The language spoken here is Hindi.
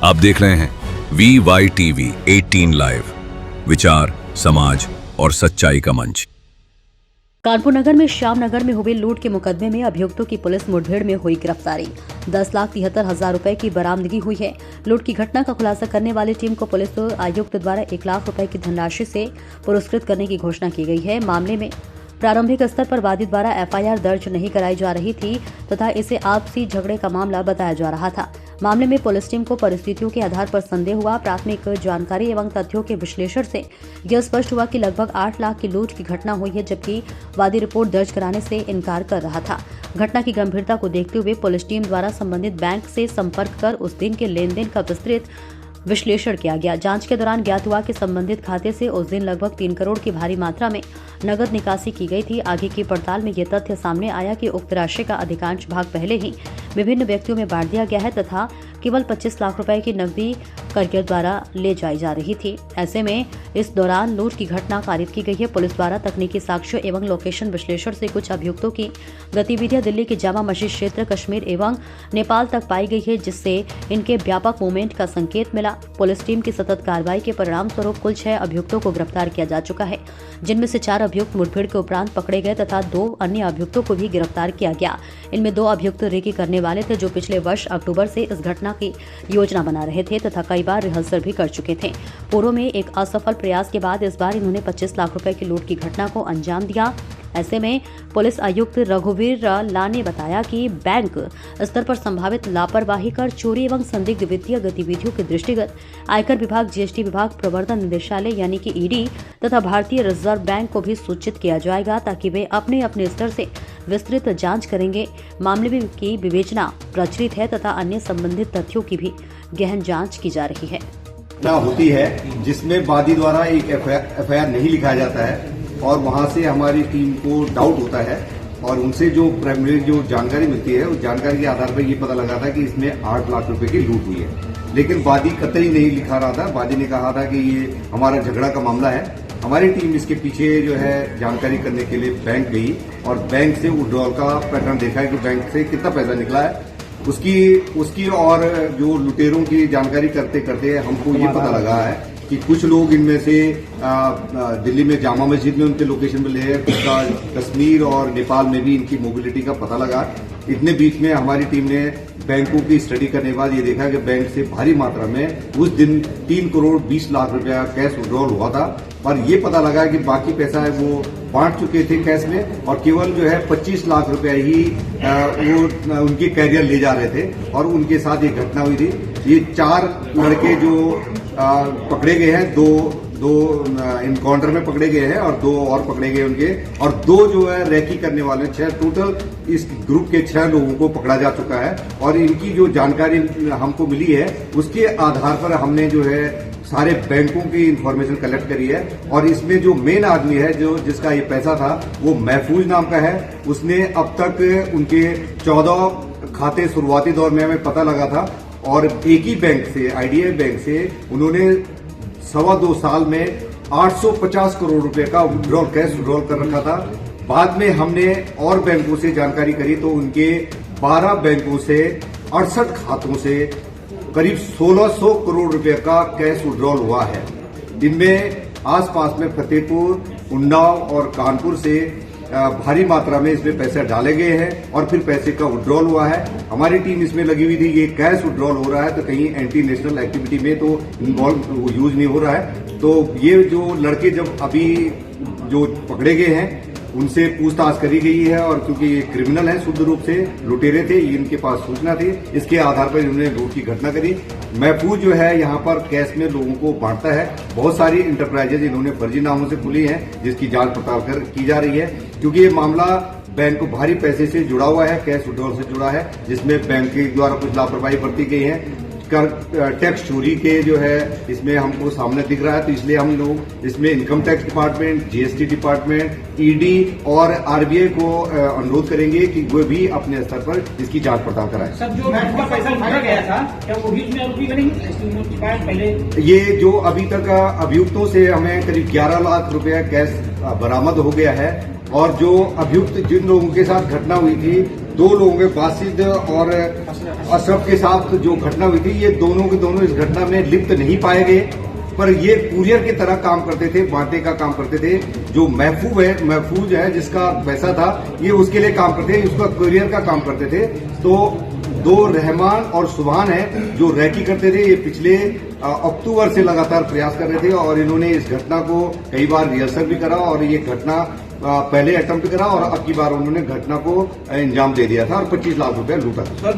आप देख रहे हैं VYTV 18 लाइव, विचार, समाज और सच्चाई का मंच। कानपुर नगर में श्याम नगर में हुए लूट के मुकदमे में अभियुक्तों की पुलिस मुठभेड़ में हुई गिरफ्तारी। 10,73,000 रुपए की बरामदगी हुई है। लूट की घटना का खुलासा करने वाली टीम को पुलिस आयुक्त द्वारा 1 लाख रुपए की धनराशि से पुरस्कृत करने की घोषणा की गई है। मामले में प्रारंभिक स्तर पर वादी द्वारा FIR दर्ज नहीं कराई जा रही थी तथा इसे आपसी झगड़े का मामला बताया जा रहा था। मामले में पुलिस टीम को परिस्थितियों के आधार पर संदेह हुआ। प्राथमिक जानकारी एवं तथ्यों के विश्लेषण से यह स्पष्ट हुआ कि लगभग 8 लाख की लूट की घटना हुई है, जबकि वादी रिपोर्ट दर्ज कराने से इनकार कर रहा था। घटना की गंभीरता को देखते हुए पुलिस टीम द्वारा संबंधित बैंक से संपर्क कर उस दिन के लेन देन का विस्तृत विश्लेषण किया गया। जांच के दौरान ज्ञात हुआ कि संबंधित खाते से उस दिन लगभग 3 करोड़ की भारी मात्रा में नगद निकासी की गई थी। आगे की पड़ताल में यह तथ्य सामने आया कि उक्त राशि का अधिकांश भाग पहले ही विभिन्न व्यक्तियों में बांट दिया गया है तथा केवल 25 लाख रुपए की नकदी करियर द्वारा ले जाई जा रही थी। ऐसे में इस दौरान लूट की घटना कारित की गई है। पुलिस द्वारा तकनीकी साक्ष्य एवं लोकेशन विश्लेषण से कुछ अभियुक्तों की गतिविधियां दिल्ली के जामा मस्जिद क्षेत्र, कश्मीर एवं नेपाल तक पाई गई है, जिससे इनके व्यापक मूवमेंट का संकेत मिला। पुलिस टीम की सतत कार्रवाई के परिणाम स्वरूप कुल 6 अभियुक्तों को गिरफ्तार किया जा चुका है, जिनमें से 4 अभियुक्त मुठभेड़ के उपरांत पकड़े गए तथा 2 अन्य अभियुक्तों को भी गिरफ्तार किया गया। इनमें 2 अभियुक्त रेकी करने वाले थे, जो पिछले वर्ष अक्टूबर से इस घटना की योजना बना रहे थे तथा कई बार रिहर्सल भी कर चुके थे। पूर्व में एक असफल प्रयास के बाद इस बार इन्होंने 25 लाख रुपए की लूट की घटना को अंजाम दिया। ऐसे में पुलिस आयुक्त रघुवीर ला ने बताया कि बैंक स्तर पर संभावित लापरवाही कर चोरी एवं संदिग्ध वित्तीय गतिविधियों के दृष्टिगत आयकर विभाग, GST विभाग, प्रवर्तन निदेशालय यानी कि ED तथा भारतीय रिजर्व बैंक को भी सूचित किया जाएगा, ताकि वे अपने अपने स्तर से विस्तृत जांच करेंगे। मामले की विवेचना प्रचलित है तथा अन्य संबंधित तथ्यों की भी गहन जांच की जा रही है। होती है जिसमें वादी द्वारा एक FIR नहीं लिखा जाता है और वहां से हमारी टीम को डाउट होता है और उनसे जो प्राइमरी जो जानकारी मिलती है उस जानकारी के आधार पर ये पता लगा था कि इसमें 8 लाख रुपए की लूट हुई है। लेकिन वादी कतई नहीं लिखा रहा था। वादी ने कहा था कि ये हमारा झगड़ा का मामला है। हमारी टीम इसके पीछे जो है जानकारी करने के लिए बैंक गई और बैंक से विड्रॉल का पैटर्न देखा है कि बैंक से कितना पैसा निकला है। उसकी और जो लुटेरों की जानकारी करते करते हमको ये पता लगा है कि कुछ लोग इनमें से दिल्ली में जामा मस्जिद में उनके लोकेशन पे ले हैं, कुछ का कश्मीर और नेपाल में भी इनकी मोबिलिटी का पता लगा। इतने बीच में हमारी टीम ने बैंकों की स्टडी करने के बाद ये देखा कि बैंक से भारी मात्रा में उस दिन 3 करोड़ 20 लाख रुपया कैश विड्रॉल हुआ था और ये पता लगा कि बाकी पैसा है वो बांट चुके थे कैश में और केवल जो है 25 लाख रुपया ही वो उनके कैरियर ले जा रहे थे और उनके साथ ये घटना हुई थी। ये 4 लड़के जो पकड़े गए हैं, दो इनकाउंटर में पकड़े गए हैं और 2 और पकड़े गए उनके, और 2 जो है रैकी करने वाले 6, टोटल इस ग्रुप के 6 लोगों को पकड़ा जा चुका है। और इनकी जो जानकारी हमको मिली है उसके आधार पर हमने जो है सारे बैंकों की इंफॉर्मेशन कलेक्ट करी है और इसमें जो मेन आदमी है जो जिसका ये पैसा था वो महफूज नाम का है। उसने अब तक उनके 14 खाते शुरुआती दौर में हमें पता लगा था और एक ही बैंक से, IDFI बैंक से उन्होंने 2.25 साल में 850 करोड़ रुपए का विड्रॉल, कैश विड्रॉल कर रखा था। बाद में हमने और बैंकों से जानकारी करी तो उनके 12 बैंकों से 68 खातों से करीब 1600 करोड़ रुपए का कैश विड्रॉल हुआ है। इनमें आसपास में फतेहपुर, उन्नाव और कानपुर से भारी मात्रा में इसमें पैसे डाले गए हैं और फिर पैसे का विड्रॉल हुआ है। हमारी टीम इसमें लगी हुई थी। ये कैश विड्रॉल हो रहा है तो कहीं एंटी नेशनल एक्टिविटी में तो इन्वॉल्व यूज नहीं हो रहा है। तो ये जो लड़के जब अभी जो पकड़े गए हैं उनसे पूछताछ करी गई है और क्योंकि ये क्रिमिनल है, शुद्ध रूप से लुटेरे थे, इनके पास सूचना थी, इसके आधार पर इन्होंने लूट की घटना करी। महफूज जो है यहाँ पर कैश में लोगों को बांटता है। बहुत सारी इंटरप्राइजेज इन्होंने फर्जी नामों से खुली हैं जिसकी जांच पड़ताल की जा रही है, क्योंकि ये मामला बैंक को भारी पैसे से जुड़ा हुआ है, कैश विड्रॉल से जुड़ा है, जिसमें बैंक के द्वारा कुछ लापरवाही बरती गई है। टैक्स चोरी के जो है इसमें हमको सामने दिख रहा है, तो इसलिए हम लोग इसमें income tax department, GST department, ED और RBI को अनुरोध करेंगे कि वो भी अपने स्तर पर इसकी जांच पड़ताल कराएं। सर, जो पैसा उठाया गया था क्या वो भी इसमें आरोपी बनेंगे? पहले ये जो अभी तक अभियुक्तों से हमें करीब 11 लाख रुपया कैश बरामद हो गया है और जो अभियुक्त जिन लोगों के साथ घटना हुई थी दो लोगों के बासिद और अशरफ के साथ जो घटना हुई थी, ये दोनों के दोनों इस घटना में लिप्त नहीं पाए गए, पर ये कुरियर की तरह काम करते थे, बांटने का काम करते थे। जो महफूज है जिसका पैसा था, ये उसके लिए काम करते थे, उसका कुरियर का काम करते थे। तो दो रहमान और सुभान है जो रैकी करते थे, ये पिछले अक्टूबर से लगातार प्रयास कर रहे थे और इन्होंने इस घटना को कई बार रिहर्सल भी करा और ये घटना पहले अटेम्प्ट करा और अब की बार उन्होंने घटना को अंजाम दे दिया था और 25 लाख रुपया लूटा था।